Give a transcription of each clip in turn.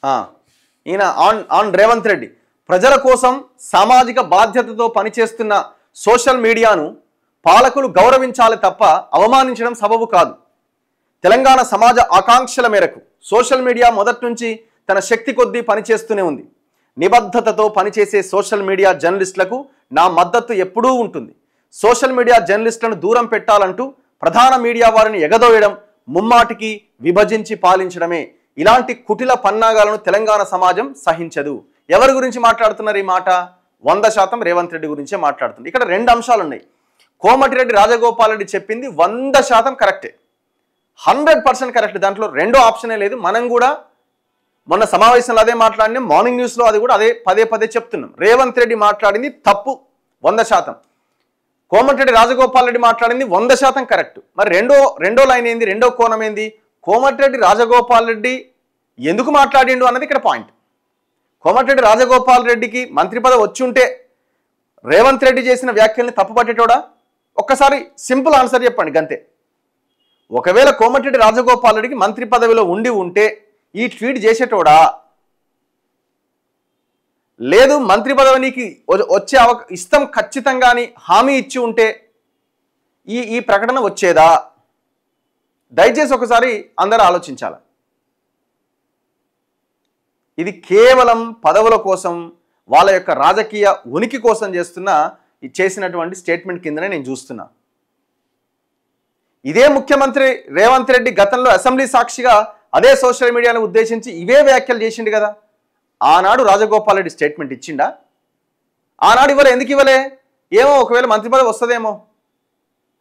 ఈయన ఆన్ రేవంత్ రెడ్డి ప్రజల కోసం సామాజిక బాధ్యతతో పనిచేస్తున్న సోషల్ మీడియాను పాలకులు గౌరవించాలి తప్ప అవమానించడం సబబు కాదు. తెలంగాణ సమాజ ఆకాంక్షల మేరకు సోషల్ మీడియా మొదటి నుంచి తన శక్తి కొద్దీ పనిచేస్తూనే ఉంది. నిబద్ధతతో పనిచేసే సోషల్ మీడియా జర్నలిస్టులకు నా మద్దతు ఎప్పుడూ ఉంటుంది. సోషల్ మీడియా జర్నలిస్టులను దూరం పెట్టాలంటూ ప్రధాన మీడియా వారిని ఎగదోయడం, ముమ్మాటికి విభజించి పాలించడమే. ఇలాంటి కుటిల పన్నాగాలను తెలంగాణ సమాజం సహించదు. ఎవరి గురించి మాట్లాడుతున్నారు ఈ మాట? 100% రేవంత్ రెడ్డి గురించే మాట్లాడుతున్నారు. ఇక్కడ 2 అంశాలు ఉన్నాయి. కోమటిరెడ్డి రాజగోపాల్ రెడ్డి చెప్పింది 100% కరెక్టే, 100% కరెక్ట్. దాంట్లో రెండో ఆప్షనే లేదు. మనం కూడా మొన్న సమావేశంలో అదే మాట్లాడినాం, మార్నింగ్ న్యూస్లో అది కూడా అదే పదే చెప్తున్నాం. రేవంత్ రెడ్డి మాట్లాడింది తప్పు 100%, కోమటిరెడ్డి రాజగోపాల్ రెడ్డి మాట్లాడింది 100% కరెక్ట్. మరి రెండో లైన్ ఏంది? రెండో కోణం ఏంది? కోమటిరెడ్డి రాజగోపాల్ రెడ్డి ఎందుకు మాట్లాడిండు అన్నది ఇక్కడ పాయింట్. కోమటిరెడ్డి రాజగోపాల్ రెడ్డికి మంత్రి పదవి వచ్చి ఉంటే రేవంత్ రెడ్డి చేసిన వ్యాఖ్యల్ని తప్పుపట్టేటోడా? ఒక్కసారి సింపుల్ ఆన్సర్ చెప్పండి గంతే. ఒకవేళ కోమటిరెడ్డి రాజగోపాల్ రెడ్డికి మంత్రి పదవిలో ఉంటే ఈ ట్వీట్ చేసేటోడా? లేదు మంత్రి పదవి నీకు వచ్చే ఇష్టం ఖచ్చితంగా అని హామీ ఇచ్చి ఉంటే ఈ ప్రకటన వచ్చేదా? దయచేసి ఒకసారి అందరూ ఆలోచించాలి. ఇది కేవలం పదవుల కోసం, వాళ్ళ యొక్క రాజకీయ ఉనికి కోసం చేసినటువంటి స్టేట్మెంట్ కిందనే నేను చూస్తున్నా. ఇదే ముఖ్యమంత్రి రేవంత్ రెడ్డి గతంలో అసెంబ్లీ సాక్షిగా అదే సోషల్ మీడియాను ఉద్దేశించి ఇవే వ్యాఖ్యలు చేసిండు కదా. ఆనాడు రాజగోపాల్ రెడ్డి స్టేట్మెంట్ ఇచ్చిండా? ఆనాడు ఇవ్వలే. ఎందుకు ఇవ్వలే? ఏమో ఒకవేళ మంత్రి పదవి వస్తుందేమో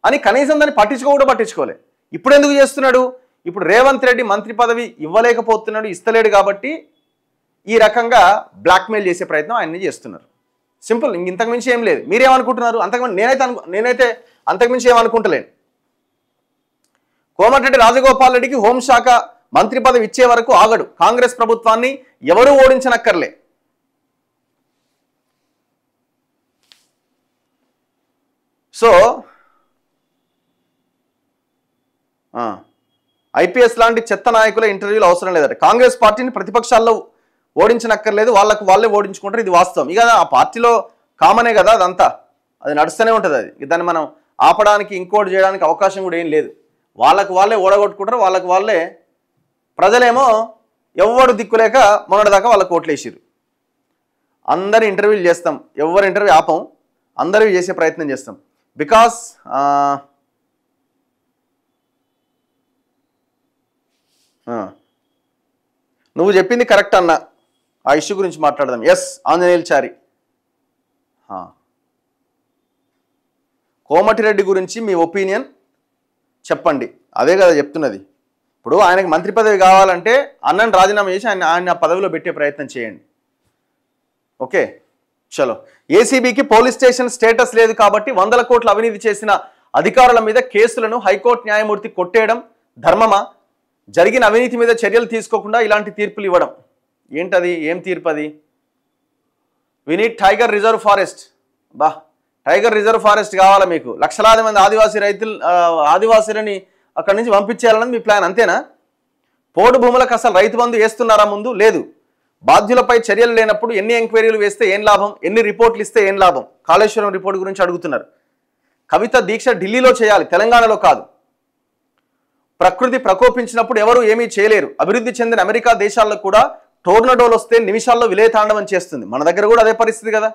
అని కనీసం దాన్ని పట్టించుకోలే. ఇప్పుడు ఎందుకు చేస్తున్నాడు? ఇప్పుడు రేవంత్ రెడ్డి మంత్రి పదవి ఇవ్వలేకపోతున్నాడు, ఇస్తలేడు కాబట్టి ఈ రకంగా బ్లాక్మెయిల్ చేసే ప్రయత్నం ఆయన్ని చేస్తున్నారు. సింపుల్, ఇంతకుమించి ఏం లేదు. మీరేమనుకుంటున్నారు? నేనైతే అంతకుమించి ఏమనుకుంటలేను. కోమటిరెడ్డి రాజగోపాల్ రెడ్డికి హోంశాఖ మంత్రి పదవి ఇచ్చే వరకు ఆగడు. కాంగ్రెస్ ప్రభుత్వాన్ని ఎవరూ ఓడించనక్కర్లే. సో ఐపీఎస్ లాంటి చెత్త నాయకుల ఇంటర్వ్యూలు అవసరం లేదట. కాంగ్రెస్ పార్టీని ప్రతిపక్షాల్లో ఓడించనక్కర్లేదు, వాళ్ళే ఓడించుకుంటారు. ఇది వాస్తవం. ఇక ఆ పార్టీలో కామనే కదా, అదంతా అది నడుస్తూనే ఉంటుంది. అది దాన్ని మనం ఆపడానికి ఇంకోటి చేయడానికి అవకాశం కూడా ఏం లేదు. వాళ్ళే ఓడగొట్టుకుంటారు, వాళ్ళే. ప్రజలేమో ఎవడు దిక్కులేక మొన్నటిదాకా వాళ్ళకి ఓట్లేసిరు. అందరి ఇంటర్వ్యూలు చేస్తాం, ఎవరి ఇంటర్వ్యూ ఆపం, అందరివి చేసే ప్రయత్నం చేస్తాం. బికాస్ నువ్వు చెప్పింది కరెక్ట్ అన్న. ఆ ఇష్యూ గురించి మాట్లాడదాం. ఎస్ ఆంజనేయులు చారి, కోమటిరెడ్డి గురించి మీ ఒపీనియన్ చెప్పండి. అదే కదా చెప్తున్నది. ఇప్పుడు ఆయనకి మంత్రి పదవి కావాలంటే అన్నని రాజీనామా చేసి ఆయన పదవిలో పెట్టే ప్రయత్నం చేయండి. ఓకే చలో. ఏసీబీకి పోలీస్ స్టేషన్ స్టేటస్ లేదు కాబట్టి 100 కోట్ల అవినీతి చేసిన అధికారుల మీద కేసులను హైకోర్టు న్యాయమూర్తి కొట్టేయడం ధర్మమా? జరిగిన అవినీతి మీద చర్యలు తీసుకోకుండా ఇలాంటి తీర్పులు ఇవ్వడం ఏంటది? ఏం తీర్పు అది? We need tiger reserve forest. Tiger reserve forest కావాలా మీకు? లక్షలాది మంది ఆదివాసీలని అక్కడి నుంచి పంపించేయాలన్నది మీ ప్లాన్, అంతేనా? పోడు భూములకు అసలు రైతు బంధు వేస్తున్నారా? ముందు లేదు. బాధ్యులపై చర్యలు లేనప్పుడు ఎన్ని ఎంక్వైరీలు వేస్తే ఏం లాభం? ఎన్ని రిపోర్ట్లు ఇస్తే ఏం లాభం? కాళేశ్వరం రిపోర్ట్ గురించి అడుగుతున్నారు. కవిత దీక్ష ఢిల్లీలో చేయాలి, తెలంగాణలో కాదు. ప్రకృతి ప్రకోపించినప్పుడు ఎవరు ఏమీ చేయలేరు. అభివృద్ధి చెందిన అమెరికా దేశాల్లో కూడా టోర్నడోలు వస్తే నిమిషాల్లో విలేతాండవం చేస్తుంది. మన దగ్గర కూడా అదే పరిస్థితి కదా.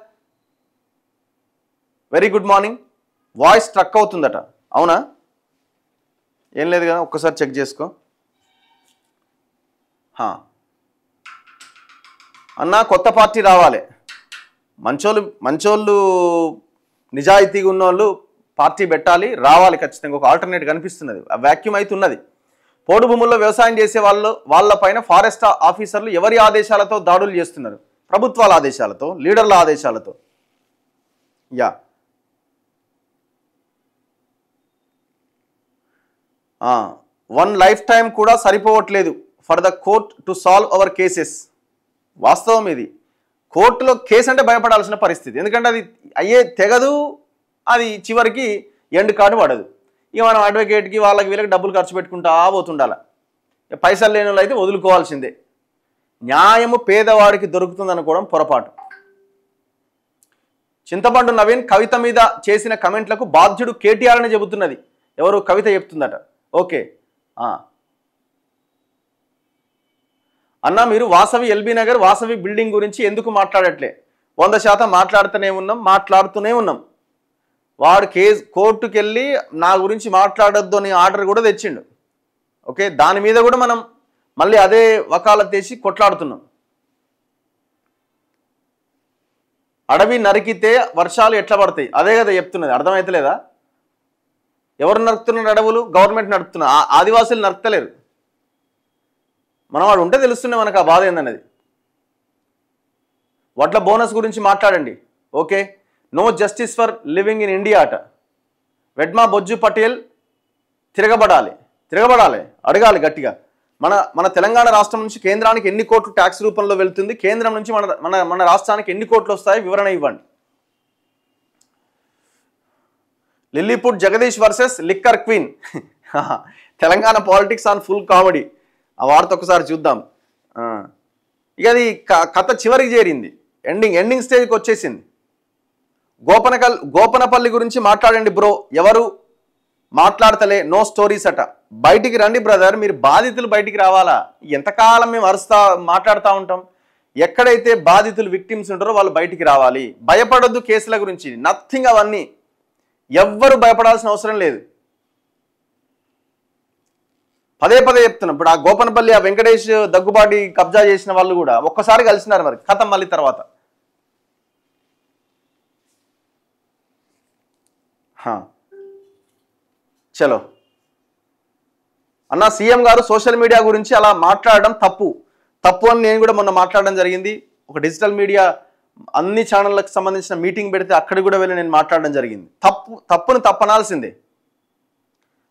Very good morning. Voice track అవుతుందట, అవునా? ఏం లేదు కదా, ఒక్కసారి చెక్ చేసుకో. అన్నా కొత్త పార్టీ రావాలి, మంచోళ్ళు నిజాయితీగా ఉన్నోళ్ళు పార్టీ పెట్టాలి, రావాలి ఖచ్చితంగా. ఒక ఆల్టర్నేట్ కనిపిస్తున్నది, వ్యాక్యూమ్ అయితే ఉన్నది. పోడు భూముల్లో వ్యవసాయం చేసే వాళ్ళపైన ఫారెస్ట్ ఆఫీసర్లు ఎవరి ఆదేశాలతో దాడులు చేస్తున్నారు? ప్రభుత్వాల ఆదేశాలతో, లీడర్ల ఆదేశాలతో. యా వన్ లైఫ్ టైం కూడా సరిపోవట్లేదు for the court to solve hour cases. వాస్తవం ఇది. కోర్టులో కేసు అంటే భయపడాల్సిన పరిస్థితి, ఎందుకంటే అది అయ్యే తెగదు, అది చివరికి ఎండ్ కార్డు పడదు. ఇక మనం అడ్వకేట్కి వీళ్ళకి డబ్బులు ఖర్చు పెట్టుకుంటా పోతుండాలి. పైసలు లేని వాళ్ళు అయితే వదులుకోవాల్సిందే. న్యాయము పేదవాడికి దొరుకుతుంది అనుకోవడం పొరపాటు. చింతపండు నవీన్ కవిత మీద చేసిన కమెంట్లకు బాధ్యుడు కేటీఆర్ అని చెబుతున్నది. ఎవరు? కవిత చెప్తుందట. ఓకే అన్న, మీరు వాసవి ఎల్బీ నగర్ వాసవి బిల్డింగ్ గురించి ఎందుకు మాట్లాడట్లే? 100% మాట్లాడుతూనే ఉన్నాం. వాడు కోర్టుకు వెళ్ళి నా గురించి మాట్లాడొద్దు అని ఆర్డర్ కూడా తెచ్చిండు. ఓకే, దాని మీద కూడా మనం మళ్ళీ అదే వకాలత్ చేసి కొట్లాడుతున్నాం. అడవి నరికితే వర్షాలు ఎట్లా పడతాయి? అదే కదా చెప్తున్నది. అర్థమైతలేదా? ఎవరు నరుకుతున్నారు? అడవులు గవర్నమెంట్ నడుపుతున్నారు, ఆదివాసులు నరుకుతలేరు. మనం వాడు ఉంటే తెలుస్తున్నాయి మనకు ఆ బాధ ఏందన్నది. వడ్ల బోనస్ గురించి మాట్లాడండి. Okay, no justice for living in India అట. వెడ్మా బొజ్జు పటేల్ తిరగబడాలి, అడగాలి గట్టిగా. మన తెలంగాణ రాష్ట్రం నుంచి కేంద్రానికి ఎన్ని కోట్లు ట్యాక్స్ రూపంలో వెళ్తుంది, కేంద్రం నుంచి మన రాష్ట్రానికి ఎన్ని కోట్లు వస్తాయి, వివరణ ఇవ్వండి. Lilliput Jagadish versus liquor queen. Telangana politics on full comedy. ఆ వార్త ఒకసారి చూద్దాం. ఇక అది కథ చివరికి చేరింది, ఎండింగ్ స్టేజ్కి వచ్చేసింది. గోపనపల్లి గురించి మాట్లాడండి బ్రో. ఎవరు మాట్లాడతలే, నో స్టోరీస్ అట. బయటికి రండి బ్రదర్, మీరు బాధితులు బయటికి రావాలా? ఎంతకాలం మేము మాట్లాడుతూ ఉంటాం? ఎక్కడైతే బాధితులు విక్టిమ్స్ ఉంటారో వాళ్ళు బయటికి రావాలి. భయపడొద్దు కేసుల గురించి, నథింగ్. అవన్నీ ఎవ్వరు భయపడాల్సిన అవసరం లేదు. పదే చెప్తున్నాం. ఇప్పుడు ఆ గోపనపల్లి, ఆ వెంకటేష్ దగ్గుబాటి కబ్జా చేసిన వాళ్ళు కూడా ఒక్కసారి కలిసినారు, మరి కథం మళ్ళీ తర్వాత. చలో అన్న, సీఎం గారు సోషల్ మీడియా గురించి అలా మాట్లాడడం తప్పు అని నేను కూడా మొన్న మాట్లాడడం జరిగింది. ఒక డిజిటల్ మీడియా అన్ని ఛానళ్ళకు సంబంధించిన మీటింగ్ పెడితే అక్కడికి కూడా వెళ్ళి నేను మాట్లాడడం జరిగింది. తప్పుని తప్పనాల్సిందే.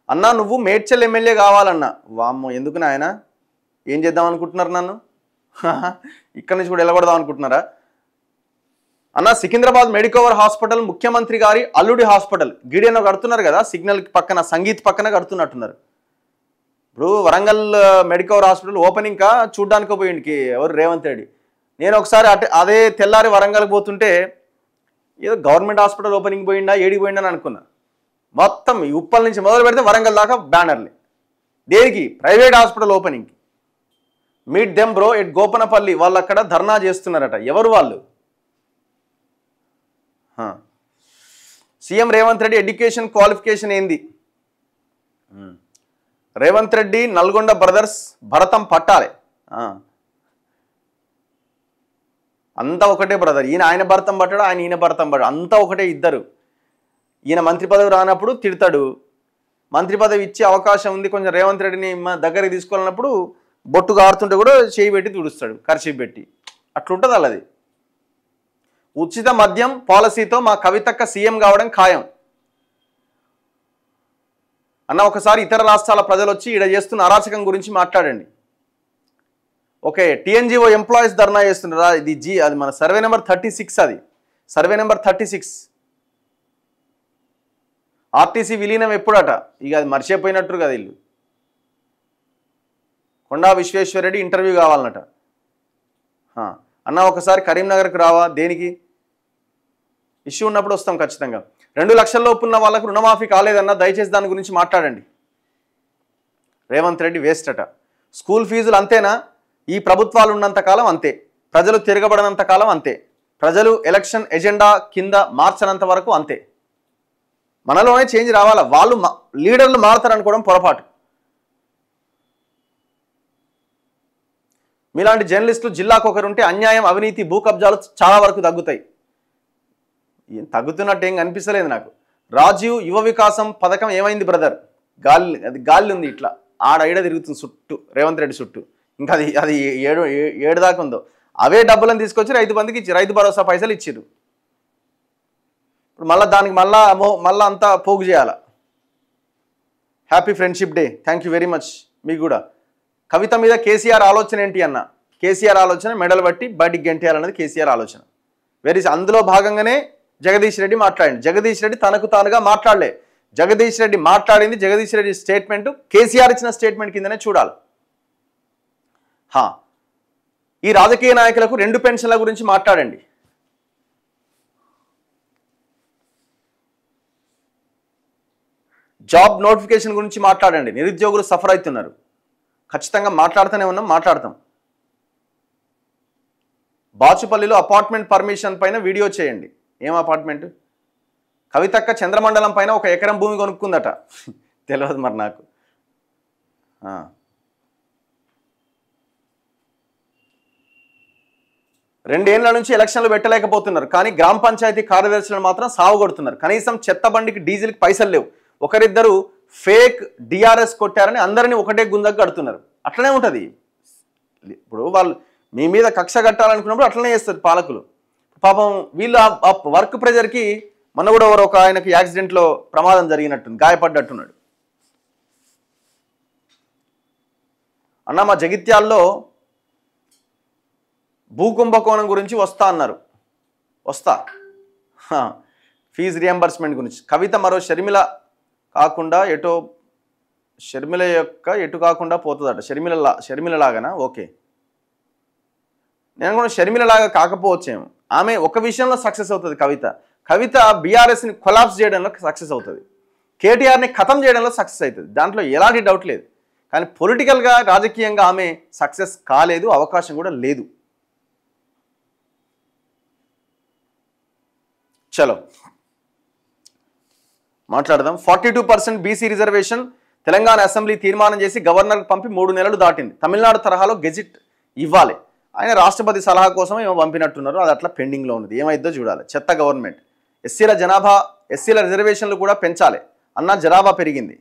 అన్నా, నువ్వు మేడ్చల్ ఎమ్మెల్యే కావాలన్నా. వామ్మో, ఎందుకు నాయన? ఏం చేద్దాం అనుకుంటున్నారు? నన్ను ఇక్కడి నుంచి కూడా వెళ్ళగొడదాం అనుకుంటున్నారా? అన్న, సికింద్రాబాద్ మెడికవర్ హాస్పిటల్ ముఖ్యమంత్రి గారి అల్లుడి హాస్పిటల్ గిడియనో కడుతున్నారు కదా, సిగ్నల్ పక్కన, సంగీత్ పక్కన కడుతున్నట్టున్నారు. ఇప్పుడు వరంగల్ మెడికవర్ హాస్పిటల్ ఓపెనింగ్ కా చూడ్డానికి పోయిండికి ఎవరు? రేవంత్ రెడ్డి. నేను ఒకసారి అదే తెల్లారి వరంగల్కి పోతుంటే ఏదో గవర్నమెంట్ హాస్పిటల్ ఓపెనింగ్ పోయిండా, ఏడికి పోయిండా అని అనుకున్నా. మొత్తం ఉప్పల్ నుంచి మొదలు పెడితే వరంగల్ దాకా బ్యానర్లే. దేనికి? ప్రైవేట్ హాస్పిటల్ ఓపెనింగ్కి. Meet them bro at Gopanapalli. వాళ్ళు అక్కడ ధర్నా చేస్తున్నారట. ఎవరు వాళ్ళు? CM Revanth Reddy education qualification ఏంది? రేవంత్ రెడ్డి నల్గొండ బ్రదర్స్ భరతం పట్టాలి. అంతా ఒకటే బ్రదర్. ఆయన భరతం పట్టాడు, ఈయన భరతం పట్టాడు, అంతా ఒకటే ఇద్దరు. ఈయన మంత్రి పదవి రానప్పుడు తిడతాడు, మంత్రి పదవి ఇచ్చే అవకాశం ఉంది కొంచెం రేవంత్ రెడ్డిని దగ్గరికి తీసుకోవాలన్నప్పుడు బొట్టు కారుతుంటే కూడా చేయి పెట్టి తుడుస్తాడు, ఖర్చు పెట్టి. అట్లుంటుంది వాళ్ళది. ఉచిత మద్యం పాలసీతో మా కవితక్క సీఎం కావడం ఖాయం అన్న. ఒకసారి ఇతర రాష్ట్రాల ప్రజలు వచ్చి ఈడ చేస్తున్న అరాచకం గురించి మాట్లాడండి. ఓకే, టీఎన్జిఓ ఎంప్లాయీస్ ధర్నా చేస్తున్నారా? అది మన సర్వే నెంబర్ 36. అది సర్వే నెంబర్ 36. ఆర్టీసీ విలీనం ఎప్పుడట? ఇక అది మర్చిపోయినట్టు కదా వీళ్ళు. కొండా విశ్వేశ్వరరెడ్డి ఇంటర్వ్యూ కావాలన్నట. అన్న, ఒకసారి కరీంనగర్కి రావా? దేనికి? ఇష్యూ ఉన్నప్పుడు వస్తాం ఖచ్చితంగా. 2 లక్షల లోపు ఉన్న వాళ్ళకు రుణమాఫీ కాలేదన్న, దయచేసి దాని గురించి మాట్లాడండి. రేవంత్ రెడ్డి వేస్ట్ అట. స్కూల్ ఫీజులు అంతేనా? ఈ ప్రభుత్వాలు ఉన్నంతకాలం అంతే, ప్రజలు తిరగబడినంత కాలం అంతే, ప్రజలు ఎలక్షన్ ఎజెండా కింద మార్చనంత వరకు అంతే. మనలోనే చేంజ్ రావాలా? వాళ్ళు లీడర్లు మారుతారనుకోవడం పొరపాటు. మీలాంటి జర్నలిస్టులు జిల్లాకు ఒకరుంటే అన్యాయం, అవినీతి, భూ కబ్జాలు చాలా వరకు తగ్గుతాయి. తగ్గుతున్నట్టు ఏం కనిపిస్తలేదు నాకు. రాజీవ్ యువ వికాసం పథకం ఏమైంది బ్రదర్? గాలి ఉంది, ఇట్లా ఆడ తిరుగుతుంది చుట్టూ, రేవంత్ రెడ్డి చుట్టూ. ఇంకా అది ఏడు దాకా ఉందో. అవే డబ్బులను తీసుకొచ్చి రైతు బంధుకి ఇచ్చి, రైతు భరోసా పైసలు ఇచ్చిర్రు. ఇప్పుడు మళ్ళీ దానికి మళ్ళీ అంతా పోగు చేయాల. Happy friendship day. Thank you very much. మీకు కూడా. కవిత మీద కేసీఆర్ ఆలోచన ఏంటి అన్న? కేసీఆర్ ఆలోచన మెడలు బట్టి బయటికి గెంటేయాలన్నది కేసీఆర్ ఆలోచన. అందులో భాగంగానే జగదీష్ రెడ్డి మాట్లాడింది. జగదీష్ రెడ్డి తనకు తానుగా మాట్లాడలే. జగదీష్ రెడ్డి మాట్లాడింది, జగదీష్ రెడ్డి స్టేట్మెంట్ కేసీఆర్ ఇచ్చిన స్టేట్మెంట్ కిందనే చూడాలి. ఈ రాజకీయ నాయకులకు 2 పెన్షన్ల గురించి మాట్లాడండి. జాబ్ నోటిఫికేషన్ గురించి మాట్లాడండి. నిరుద్యోగులు సఫర్ అవుతున్నారు. ఖచ్చితంగా మాట్లాడుతూనే ఉన్నాం, మాట్లాడతాం. బాచుపల్లిలో అపార్ట్మెంట్ పర్మిషన్ పైన వీడియో చేయండి. ఏం అపార్ట్మెంట్? కవితక్క చంద్రమండలం పైన 1 ఎకరం భూమి కొనుక్కుందట. తెలియదు మరి నాకు. 2 ఏళ్ల నుంచి ఎలక్షన్లు పెట్టలేకపోతున్నారు, కానీ గ్రామ పంచాయతీ కార్యదర్శులను మాత్రం సాగుగొడుతున్నారు. కనీసం చెత్త బండికి డీజిల్కి పైసలు లేవు. ఒకరిద్దరు ఫేక్ డిఆర్ఎస్ కొట్టారని అందరినీ ఒకటే గుంజకు కడుతున్నారు. అట్లనే ఉంటుంది. ఇప్పుడు వాళ్ళు మీ మీద కక్ష కట్టాలనుకున్నప్పుడు అట్లనే చేస్తారు పాలకులు. పాపం వీళ్ళు ఆ వర్క్ ప్రెజర్కి మొన్న కూడా ఒక ఆయనకి యాక్సిడెంట్లో ప్రమాదం జరిగినట్టుంది, గాయపడ్డట్టున్నాడు. అన్న మా జగిత్యాల్లో భూకుంభకోణం గురించి వస్తా అన్నారు. వస్తా. ఫీజు రియంబర్స్మెంట్ గురించి. కవిత మరో షర్మిల ఎటు కాకుండా పోతుందట. షర్మిలలాగానా? ఓకే, నేను కూడా షర్మిలలాగా కాకపోవచ్చేమో. ఆమె ఒక విషయంలో సక్సెస్ అవుతుంది. కవిత బీఆర్ఎస్ని కొలాప్స్ చేయడంలో సక్సెస్ అవుతుంది. కేటీఆర్ని ఖతం చేయడంలో సక్సెస్ అవుతుంది. దాంట్లో ఎలాంటి డౌట్ లేదు. కానీ పొలిటికల్గా, రాజకీయంగా ఆమె సక్సెస్ కాలేదు, అవకాశం కూడా లేదు. చలో మాట్లాడదాం. 42% బీసీ రిజర్వేషన్ తెలంగాణ అసెంబ్లీ తీర్మానం చేసి గవర్నర్కి పంపి 3 నెలలు దాటింది. తమిళనాడు తరహాలో గెజిట్ ఇవ్వాలి. ఆయన రాష్ట్రపతి సలహా కోసం ఏమో పంపినట్టున్నారు. అది అట్లా పెండింగ్లో ఉన్నది. ఏమైద్దో చూడాలి. చెత్త గవర్నమెంట్. ఎస్సీల రిజర్వేషన్లు కూడా పెంచాలి అన్న జనాభా పెరిగింది.